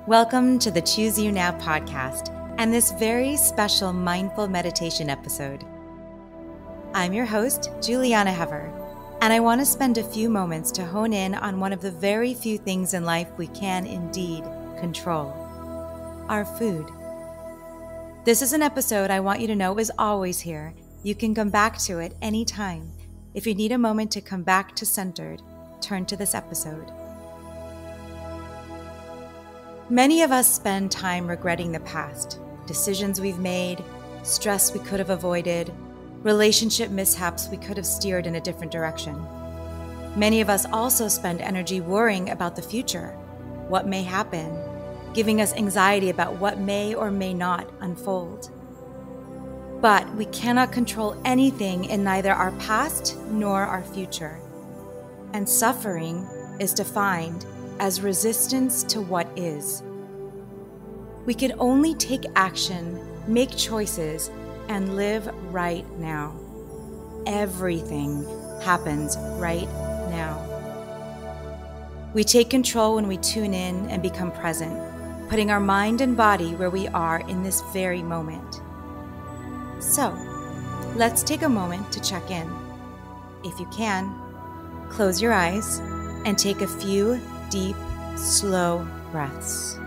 Welcome to the Choose You Now podcast and this very special mindful meditation episode. I'm your host, Juliana Hever, and I want to spend a few moments to hone in on one of the very few things in life we can indeed control: our food. This is an episode I want you to know is always here. You can come back to it anytime. If you need a moment to come back to centered, turn to this episode. Many of us spend time regretting the past, decisions we've made, stress we could have avoided, relationship mishaps we could have steered in a different direction. Many of us also spend energy worrying about the future, what may happen, giving us anxiety about what may or may not unfold. But we cannot control anything in neither our past nor our future. And suffering is defined as resistance to what is. We can only take action, make choices, and live right now. Everything happens right now. We take control when we tune in and become present, putting our mind and body where we are in this very moment. So, let's take a moment to check in. If you can, close your eyes and take a few deep, slow breaths.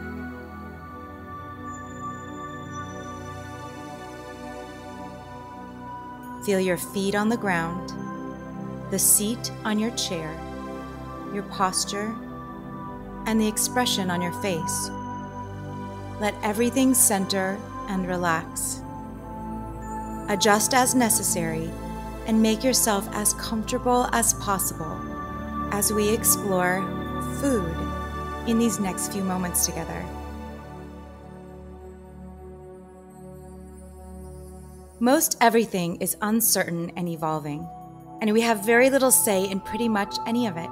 Feel your feet on the ground, the seat on your chair, your posture, and the expression on your face. Let everything center and relax. Adjust as necessary and make yourself as comfortable as possible as we explore food in these next few moments together. Most everything is uncertain and evolving, and we have very little say in pretty much any of it.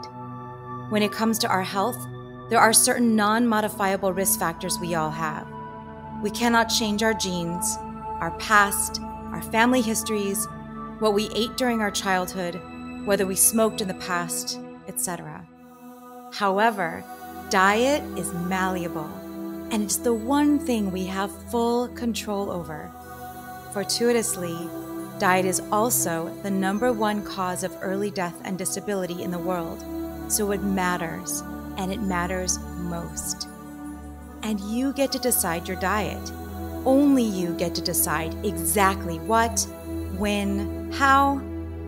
When it comes to our health, there are certain non-modifiable risk factors we all have. We cannot change our genes, our past, our family histories, what we ate during our childhood, whether we smoked in the past, etc. However, diet is malleable, and it's the one thing we have full control over. Fortuitously, diet is also the #1 cause of early death and disability in the world, so it matters, and it matters most. And you get to decide your diet. Only you get to decide exactly what, when, how,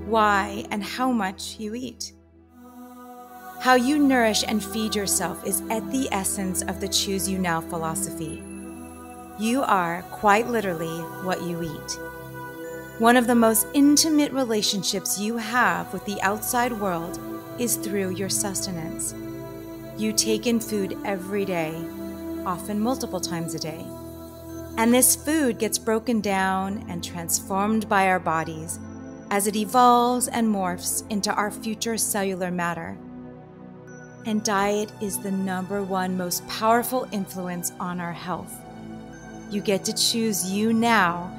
why, and how much you eat. How you nourish and feed yourself is at the essence of the Choose You Now philosophy. You are quite literally what you eat. One of the most intimate relationships you have with the outside world is through your sustenance. You take in food every day, often multiple times a day. And this food gets broken down and transformed by our bodies as it evolves and morphs into our future cellular matter. And diet is the #1 most powerful influence on our health. You get to choose you now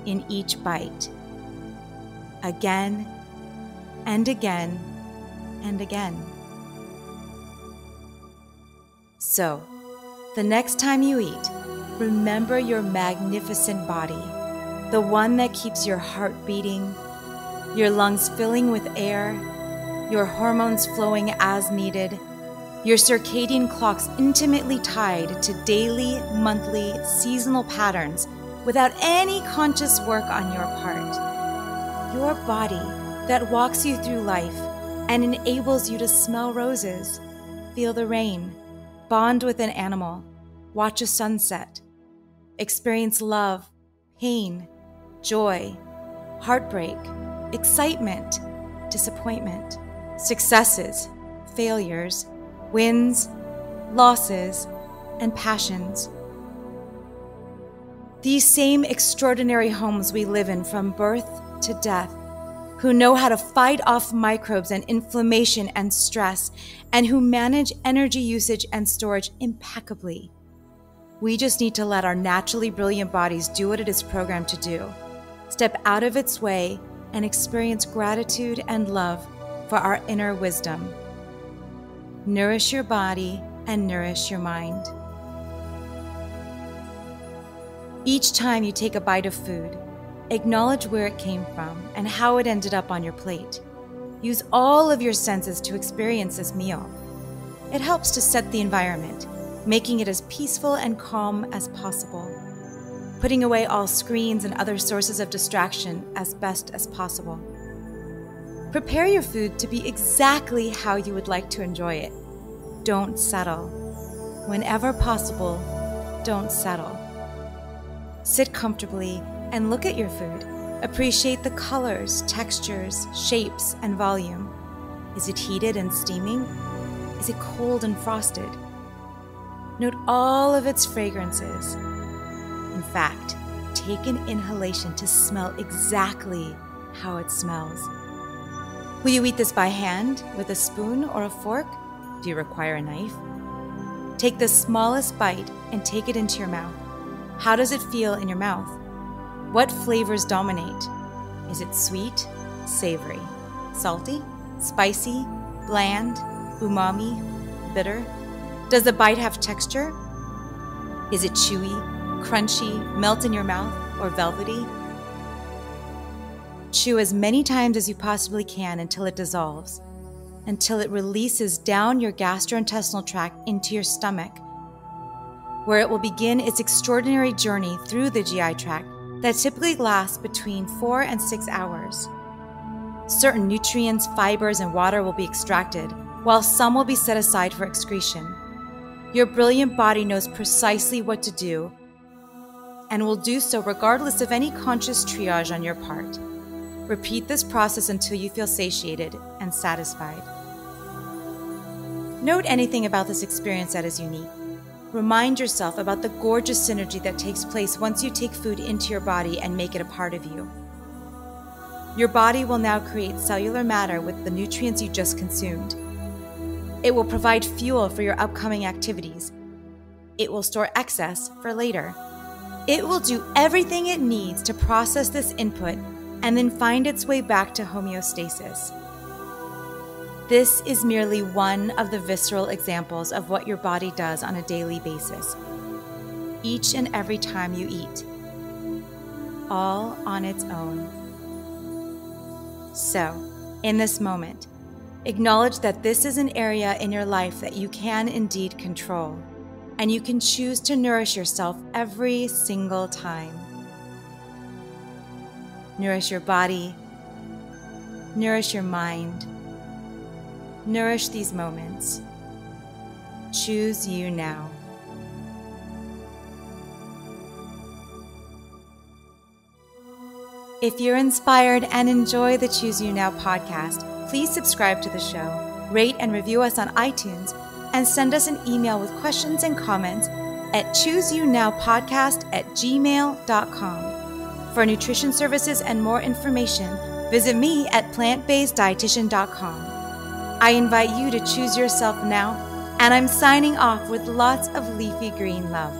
in each bite. Again and again and again. So, the next time you eat, remember your magnificent body, the one that keeps your heart beating, your lungs filling with air, your hormones flowing as needed, your circadian clocks intimately tied to daily, monthly, seasonal patterns without any conscious work on your part. Your body that walks you through life and enables you to smell roses, feel the rain, bond with an animal, watch a sunset, experience love, pain, joy, heartbreak, excitement, disappointment, successes, failures, wins, losses, and passions. These same extraordinary homes we live in from birth to death, who know how to fight off microbes and inflammation and stress, and who manage energy usage and storage impeccably. We just need to let our naturally brilliant bodies do what it is programmed to do. Step out of its way and experience gratitude and love for our inner wisdom. Nourish your body and nourish your mind. Each time you take a bite of food, acknowledge where it came from and how it ended up on your plate. Use all of your senses to experience this meal. It helps to set the environment, making it as peaceful and calm as possible, putting away all screens and other sources of distraction as best as possible. Prepare your food to be exactly how you would like to enjoy it. Don't settle. Whenever possible, don't settle. Sit comfortably and look at your food. Appreciate the colors, textures, shapes, and volume. Is it heated and steaming? Is it cold and frosted? Note all of its fragrances. In fact, take an inhalation to smell exactly how it smells. Will you eat this by hand, with a spoon or a fork? Do you require a knife? Take the smallest bite and take it into your mouth. How does it feel in your mouth? What flavors dominate? Is it sweet, savory, salty, spicy, bland, umami, bitter? Does the bite have texture? Is it chewy, crunchy, melt in your mouth, or velvety? Chew as many times as you possibly can until it dissolves, until it releases down your gastrointestinal tract into your stomach, where it will begin its extraordinary journey through the GI tract that typically lasts between 4 and 6 hours. Certain nutrients, fibers, and water will be extracted, while some will be set aside for excretion. Your brilliant body knows precisely what to do and will do so regardless of any conscious triage on your part. Repeat this process until you feel satiated and satisfied. Note anything about this experience that is unique. Remind yourself about the gorgeous synergy that takes place once you take food into your body and make it a part of you. Your body will now create cellular matter with the nutrients you just consumed. It will provide fuel for your upcoming activities. It will store excess for later. It will do everything it needs to process this input and then find its way back to homeostasis. This is merely one of the visceral examples of what your body does on a daily basis, each and every time you eat, all on its own. So, in this moment, acknowledge that this is an area in your life that you can indeed control, and you can choose to nourish yourself every single time. Nourish your body, nourish your mind, nourish these moments. Choose you now. If you're inspired and enjoy the Choose You Now podcast, please subscribe to the show, rate and review us on iTunes, and send us an email with questions and comments at chooseyounowpodcast@gmail.com. For nutrition services and more information, visit me at plantbaseddietitian.com. I invite you to choose yourself now, and I'm signing off with lots of leafy green love.